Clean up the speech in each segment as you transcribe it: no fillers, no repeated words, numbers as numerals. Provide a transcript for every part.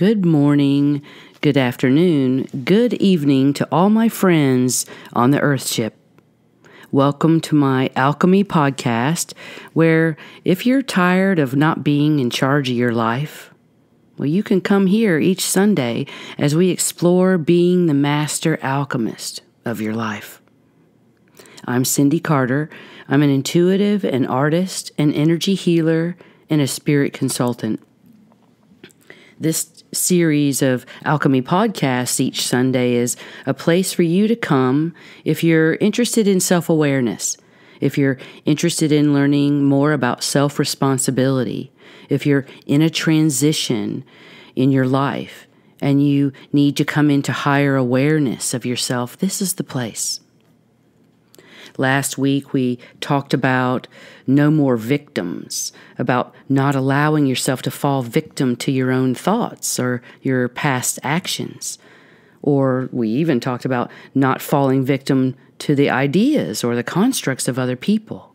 Good morning, good afternoon, good evening to all my friends on the Earthship. Welcome to my Alchemy podcast, where if you're tired of not being in charge of your life, well, you can come here each Sunday as we explore being the Master Alchemist of your life. I'm Cindy Carter. I'm an intuitive, an artist, an energy healer, and a spirit consultant. This series of Alchemy podcasts each Sunday is a place for you to come if you're interested in self-awareness, if you're interested in learning more about self-responsibility, if you're in a transition in your life and you need to come into higher awareness of yourself. This is the place. Last week, we talked about no more victims, about not allowing yourself to fall victim to your own thoughts or your past actions. Or we even talked about not falling victim to the ideas or the constructs of other people,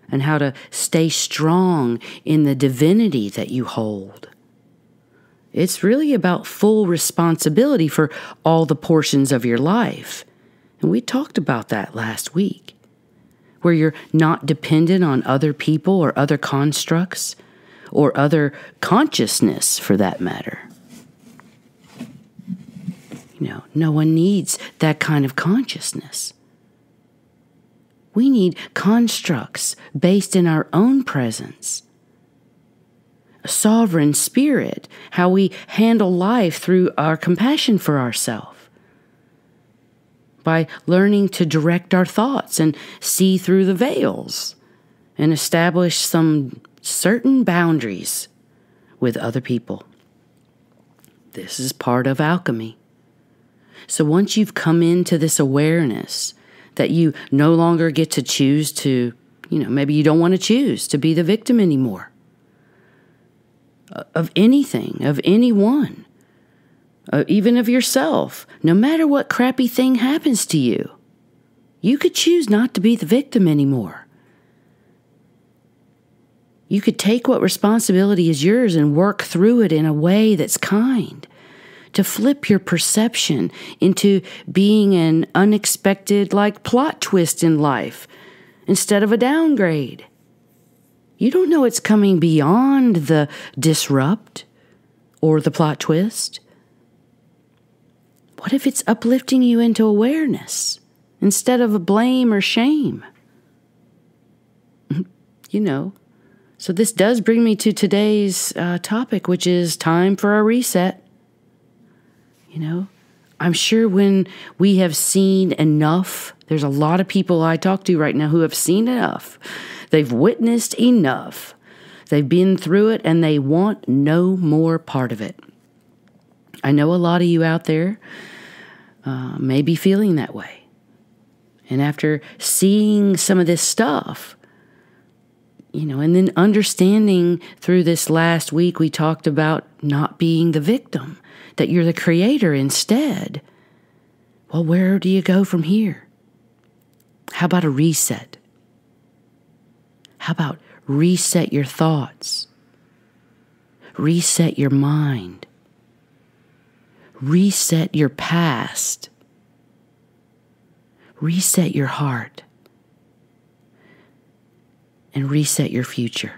and how to stay strong in the divinity that you hold. It's really about full responsibility for all the portions of your life. And we talked about that last week, where you're not dependent on other people or other constructs or other consciousness for that matter. No one needs that kind of consciousness. We need constructs based in our own presence. A sovereign spirit, how we handle life through our compassion for ourselves. By learning to direct our thoughts and see through the veils and establish some certain boundaries with other people. This is part of alchemy. So once you've come into this awareness that you no longer get to choose to, maybe you don't want to choose to be the victim anymore of anything, of anyone. Even of yourself, no matter what crappy thing happens to you, you could choose not to be the victim anymore. You could take what responsibility is yours and work through it in a way that's kind, to flip your perception into being an unexpected, plot twist in life instead of a downgrade. You don't know it's coming beyond the disrupt or the plot twist. What if it's uplifting you into awareness instead of a blame or shame? So this does bring me to today's topic, which is time for a reset. I'm sure when we have seen enough, there's a lot of people I talk to right now who have seen enough. They've witnessed enough. They've been through it and they want no more part of it. I know a lot of you out there may be feeling that way. And after seeing some of this stuff, and then understanding through this last week, we talked about not being the victim, that you're the creator instead. Well, where do you go from here? How about a reset? How about reset your thoughts? Reset your mind. Reset your past. Reset your heart. And reset your future.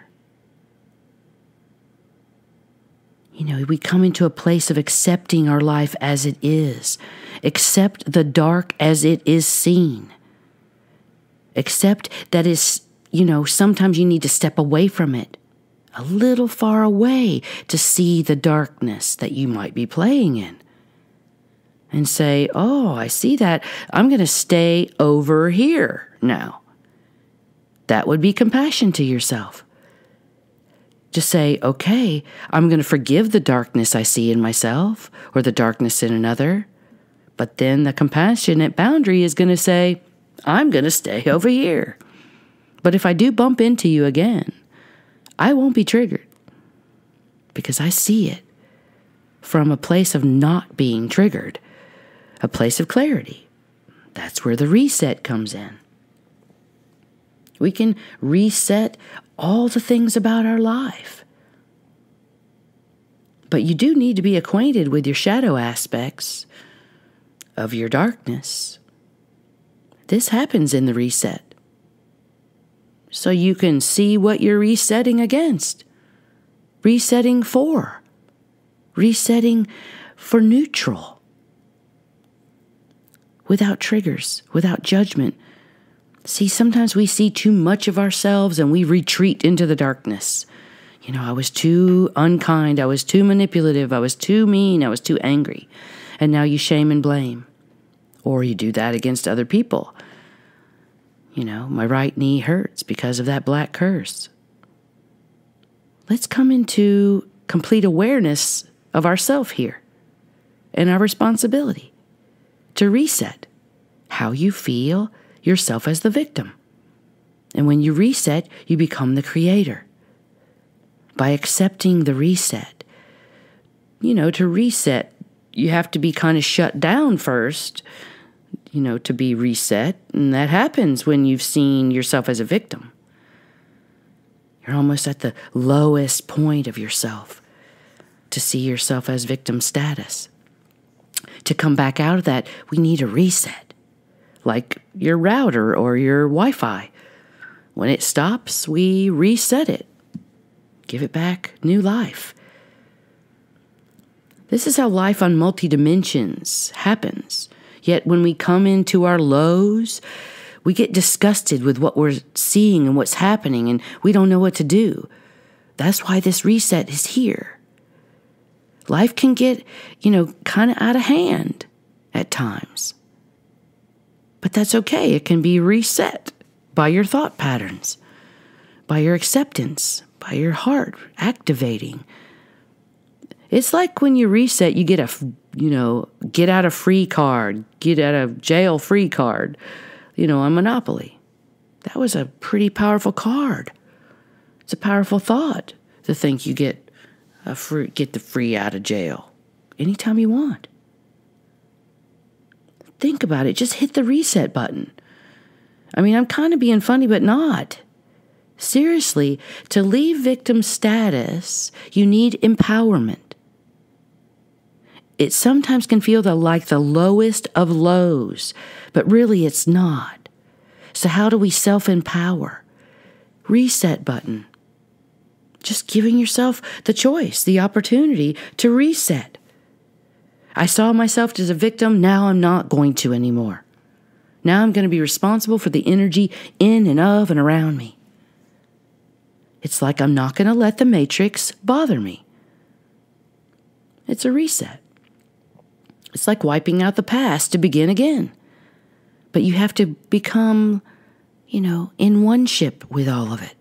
We come into a place of accepting our life as it is. Accept the dark as it is seen. Accept that sometimes you need to step away from it, a little far away, to see the darkness that you might be playing in. And say, oh, I see that. I'm going to stay over here now. That would be compassion to yourself. Just say, okay, I'm going to forgive the darkness I see in myself or the darkness in another. But then the compassionate boundary is going to say, I'm going to stay over here. But if I do bump into you again, I won't be triggered because I see it from a place of not being triggered. A place of clarity. That's where the reset comes in. We can reset all the things about our life. But you do need to be acquainted with your shadow aspects of your darkness. This happens in the reset. So you can see what you're resetting against. Resetting for. Resetting for neutral. Without triggers, without judgment. See, sometimes we see too much of ourselves and we retreat into the darkness. I was too unkind, I was too manipulative, I was too mean, I was too angry. And now you shame and blame. Or you do that against other people. My right knee hurts because of that black curse. Let's come into complete awareness of ourself here and our responsibility to reset how you feel yourself as the victim. And when you reset, you become the creator. By accepting the reset. To reset, you have to be kind of shut down first, to be reset. And that happens when you've seen yourself as a victim. You're almost at the lowest point of yourself to see yourself as victim status. To come back out of that, we need a reset. Like your router or your Wi-Fi. When it stops, we reset it. Give it back new life. This is how life on multi-dimensions happens. Yet when we come into our lows, we get disgusted with what we're seeing and what's happening, and we don't know what to do. That's why this reset is here. Life can get, kind of out of hand at times. But that's okay. It can be reset by your thought patterns, by your acceptance, by your heart activating. It's like when you reset, you get get out of free card, get out of jail free card, on Monopoly. That was a pretty powerful card. It's a powerful thought to think you get the free out of jail anytime you want. Think about it. Just hit the reset button. I'm kind of being funny, but not. Seriously, to leave victim status, you need empowerment. It sometimes can feel like the lowest of lows, but really it's not. So how do we self-empower? Reset button. Just giving yourself the choice, the opportunity to reset. I saw myself as a victim, now I'm not going to anymore. Now I'm going to be responsible for the energy in and of and around me. It's like I'm not going to let the matrix bother me. It's a reset. It's like wiping out the past to begin again. But you have to become, in one-ship with all of it.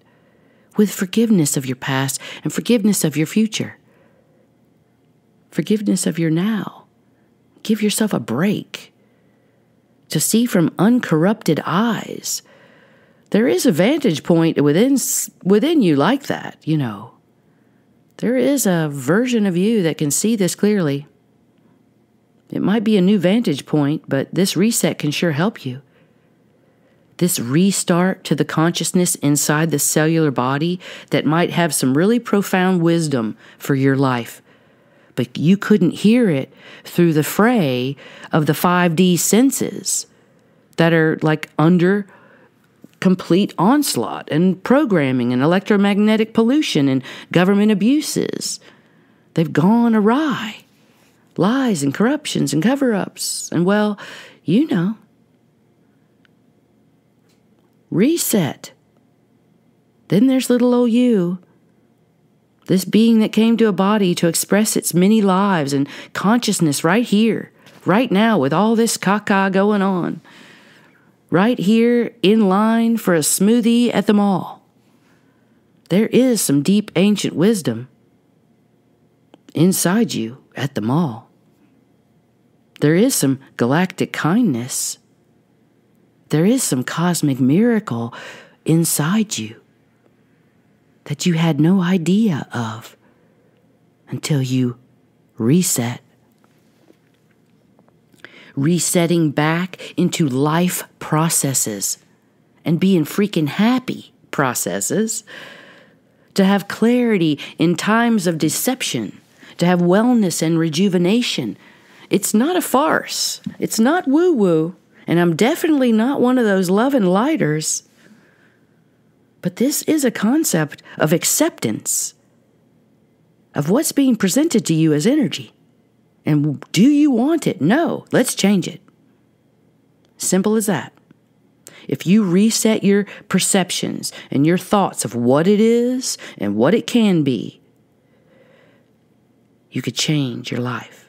With forgiveness of your past and forgiveness of your future. Forgiveness of your now. Give yourself a break. To see from uncorrupted eyes. There is a vantage point within you like that, There is a version of you that can see this clearly. It might be a new vantage point, but this reset can sure help you. This restart to the consciousness inside the cellular body that might have some really profound wisdom for your life. But you couldn't hear it through the fray of the 5D senses that are like under complete onslaught and programming and electromagnetic pollution and government abuses. They've gone awry. Lies and corruptions and cover-ups. And reset. Then there's little old you. This being that came to a body to express its many lives and consciousness right here, right now with all this caca going on. Right here in line for a smoothie at the mall. There is some deep ancient wisdom inside you at the mall. There is some galactic kindness. There is some cosmic miracle inside you that you had no idea of until you reset. Resetting back into life processes and being freaking happy processes. To have clarity in times of deception, to have wellness and rejuvenation. It's not a farce. It's not woo-woo. And I'm definitely not one of those love and lighters. But this is a concept of acceptance of what's being presented to you as energy. And do you want it? No. Let's change it. Simple as that. If you reset your perceptions and your thoughts of what it is and what it can be, you could change your life.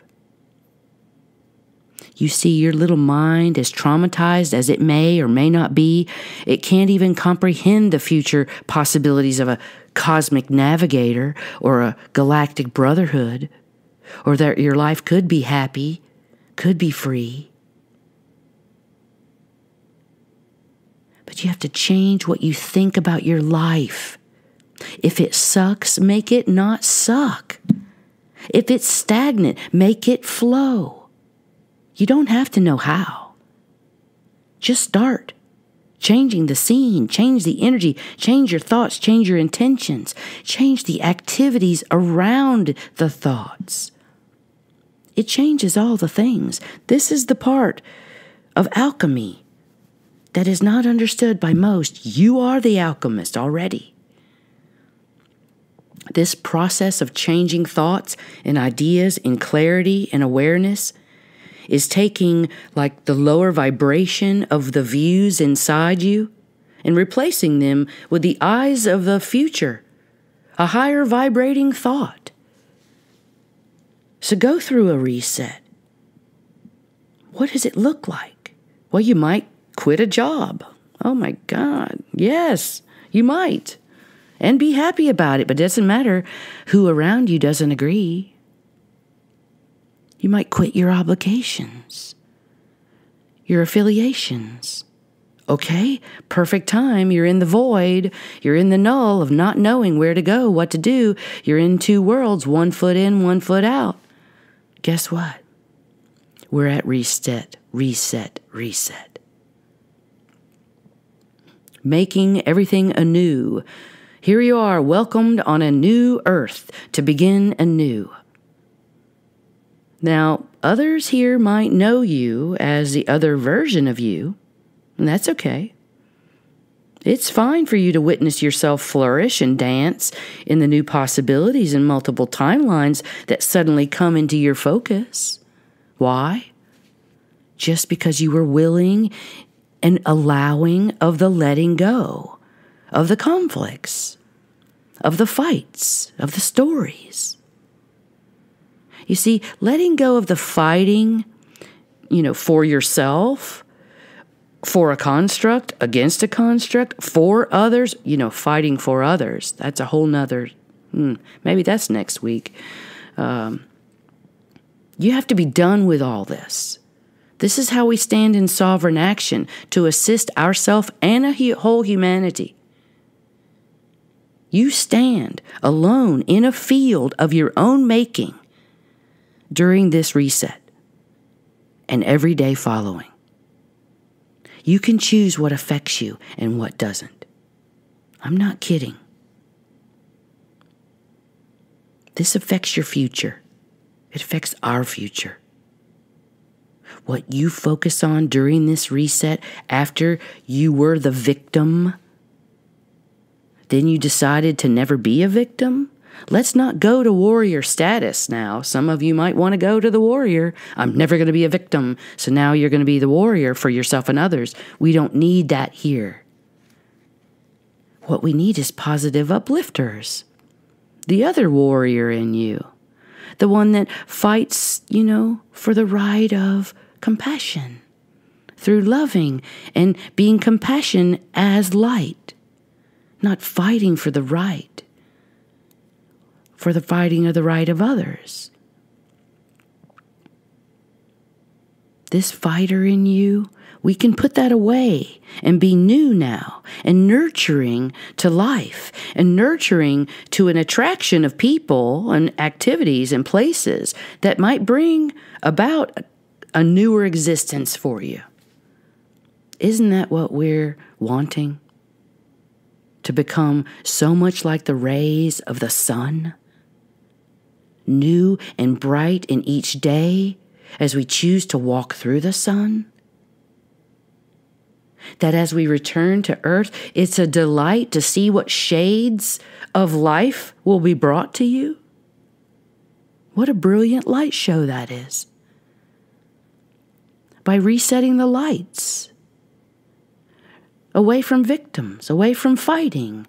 You see, your little mind, as traumatized as it may or may not be, it can't even comprehend the future possibilities of a cosmic navigator or a galactic brotherhood, or that your life could be happy, could be free. But you have to change what you think about your life. If it sucks, make it not suck. If it's stagnant, make it flow. You don't have to know how. Just start. Changing the scene, change the energy, change your thoughts, change your intentions, change the activities around the thoughts. It changes all the things. This is the part of alchemy that is not understood by most. You are the alchemist already. This process of changing thoughts and ideas in clarity and awareness is taking like the lower vibration of the views inside you and replacing them with the eyes of the future, a higher vibrating thought. So go through a reset. What does it look like? Well, you might quit a job. Oh my God. Yes, you might. And be happy about it, but it doesn't matter who around you doesn't agree. You might quit your obligations, your affiliations. Okay, perfect time. You're in the void. You're in the null of not knowing where to go, what to do. You're in two worlds, 1 foot in, 1 foot out. Guess what? We're at reset, reset, reset. Making everything anew. Here you are, welcomed on a new earth to begin anew. Now, others here might know you as the other version of you, and that's okay. It's fine for you to witness yourself flourish and dance in the new possibilities and multiple timelines that suddenly come into your focus. Why? Just because you were willing and allowing of the letting go, of the conflicts, of the fights, of the stories. You see, letting go of the fighting, for yourself, for a construct, against a construct, for others, fighting for others. That's a whole nother, maybe that's next week. You have to be done with all this. This is how we stand in sovereign action to assist ourselves and a whole humanity. You stand alone in a field of your own making during this reset and every day following. You can choose what affects you and what doesn't. I'm not kidding. This affects your future. It affects our future. What you focus on during this reset after you were the victim, then you decided to never be a victim. Let's not go to warrior status now. Some of you might want to go to the warrior. I'm never going to be a victim. So now you're going to be the warrior for yourself and others. We don't need that here. What we need is positive uplifters. The other warrior in you. The one that fights, for the right of compassion. Through loving and being compassion as light. Not fighting for the right. For the fighting of the right of others. This fighter in you, we can put that away and be new now and nurturing to life and nurturing to an attraction of people and activities and places that might bring about a newer existence for you. Isn't that what we're wanting? To become so much like the rays of the sun? new and bright in each day as we choose to walk through the sun? That as we return to earth, it's a delight to see what shades of life will be brought to you? What a brilliant light show that is. By resetting the lights, away from victims, away from fighting,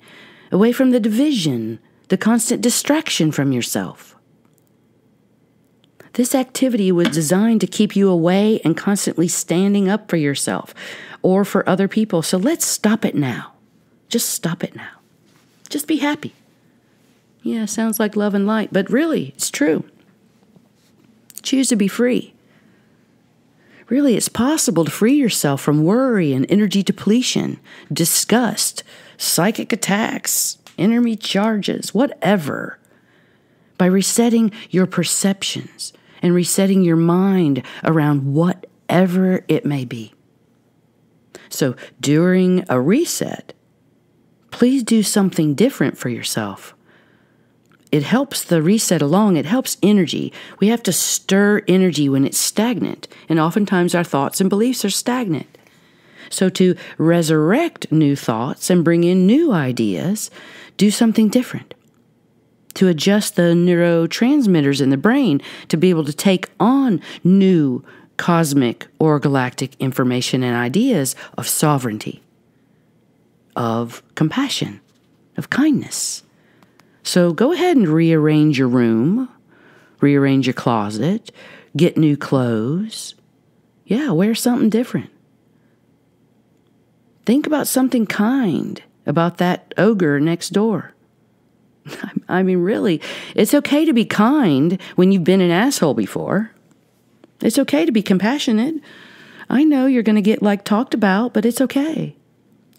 away from the division, the constant distraction from yourself. This activity was designed to keep you away and constantly standing up for yourself or for other people. So let's stop it now. Just stop it now. Just be happy. Yeah, sounds like love and light, but really, it's true. Choose to be free. Really, it's possible to free yourself from worry and energy depletion, disgust, psychic attacks, enemy charges, whatever, by resetting your perceptions and resetting your mind around whatever it may be. So during a reset, please do something different for yourself. It helps the reset along. It helps energy. We have to stir energy when it's stagnant, and oftentimes our thoughts and beliefs are stagnant. So to resurrect new thoughts and bring in new ideas, do something different. To adjust the neurotransmitters in the brain to be able to take on new cosmic or galactic information and ideas of sovereignty, of compassion, of kindness. So go ahead and rearrange your room, rearrange your closet, get new clothes. Yeah, wear something different. Think about something kind about that ogre next door. I mean, really, it's okay to be kind when you've been an asshole before. It's okay to be compassionate. I know you're going to get talked about, but it's okay.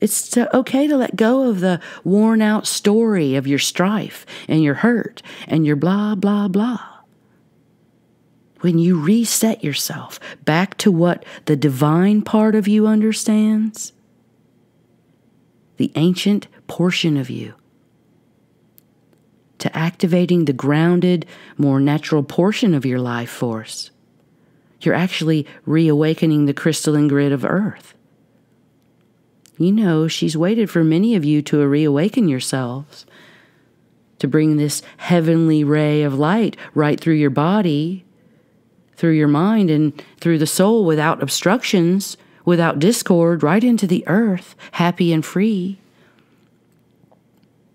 It's okay to let go of the worn out story of your strife and your hurt and your blah, blah, blah. When you reset yourself back to what the divine part of you understands, the ancient portion of you, to activating the grounded, more natural portion of your life force, you're actually reawakening the crystalline grid of Earth. You know, she's waited for many of you to reawaken yourselves, to bring this heavenly ray of light right through your body, through your mind, and through the soul without obstructions, without discord, right into the earth, happy and free.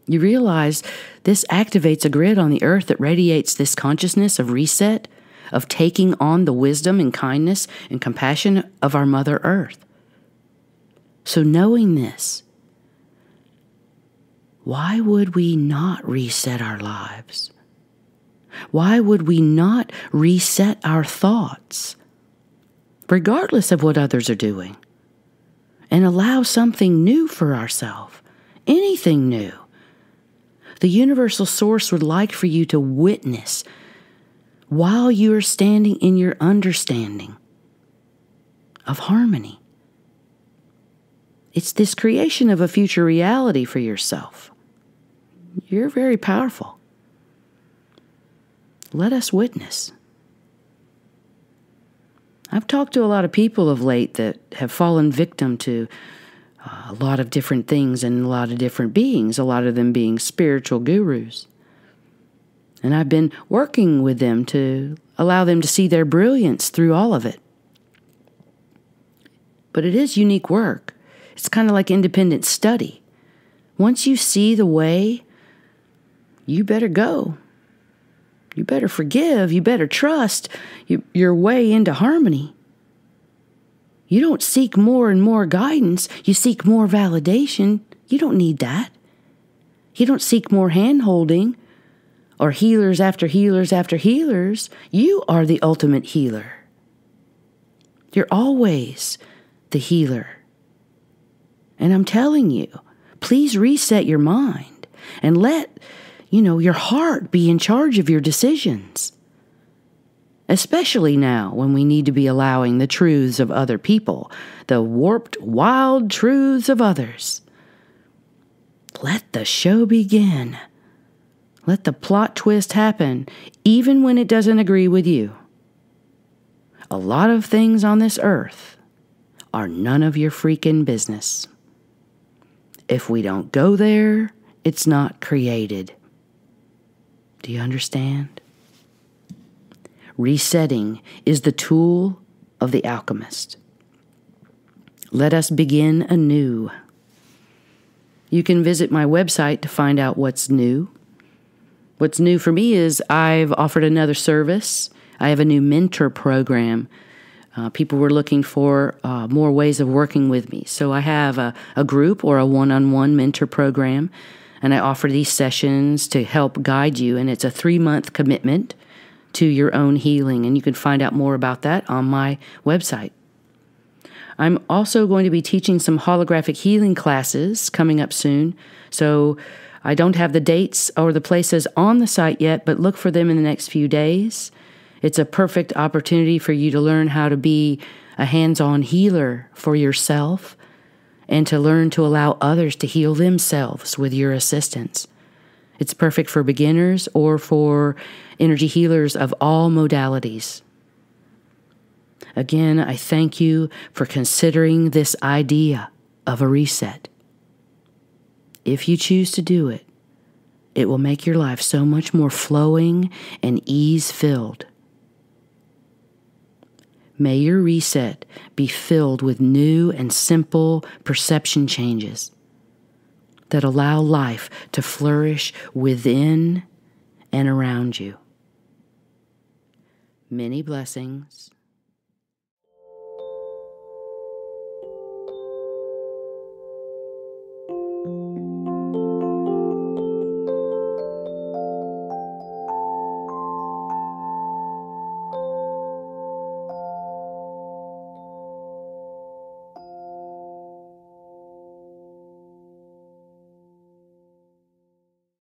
You realize this activates a grid on the earth that radiates this consciousness of reset, of taking on the wisdom and kindness and compassion of our Mother Earth. So knowing this, why would we not reset our lives? Why would we not reset our thoughts, regardless of what others are doing, and allow something new for ourselves, anything new? The universal source would like for you to witness while you are standing in your understanding of harmony. It's this creation of a future reality for yourself. You're very powerful. Let us witness. I've talked to a lot of people of late that have fallen victim to a lot of different things and a lot of different beings, a lot of them being spiritual gurus. And I've been working with them to allow them to see their brilliance through all of it. But it is unique work. It's kind of like independent study. Once you see the way, you better go. You better forgive. You better trust your way into harmony. You don't seek more and more guidance. You seek more validation. You don't need that. You don't seek more hand-holding or healers after healers after healers. You are the ultimate healer. You're always the healer. And I'm telling you, please reset your mind and let, your heart be in charge of your decisions. Especially now when we need to be allowing the truths of other people, the warped, wild truths of others. Let the show begin. Let the plot twist happen, even when it doesn't agree with you. A lot of things on this earth are none of your freaking business. If we don't go there, it's not created. Do you understand? Resetting is the tool of the alchemist. Let us begin anew. You can visit my website to find out what's new. What's new for me is I've offered another service. I have a new mentor program. People were looking for more ways of working with me. So I have a group or a one-on-one mentor program, and I offer these sessions to help guide you, and it's a 3-month commitment to your own healing, and you can find out more about that on my website. I'm also going to be teaching some holographic healing classes coming up soon, so I don't have the dates or the places on the site yet, but look for them in the next few days. It's a perfect opportunity for you to learn how to be a hands-on healer for yourself and to learn to allow others to heal themselves with your assistance. It's perfect for beginners or for energy healers of all modalities. Again, I thank you for considering this idea of a reset. If you choose to do it, it will make your life so much more flowing and ease-filled. May your reset be filled with new and simple perception changes that allow life to flourish within and around you. Many blessings.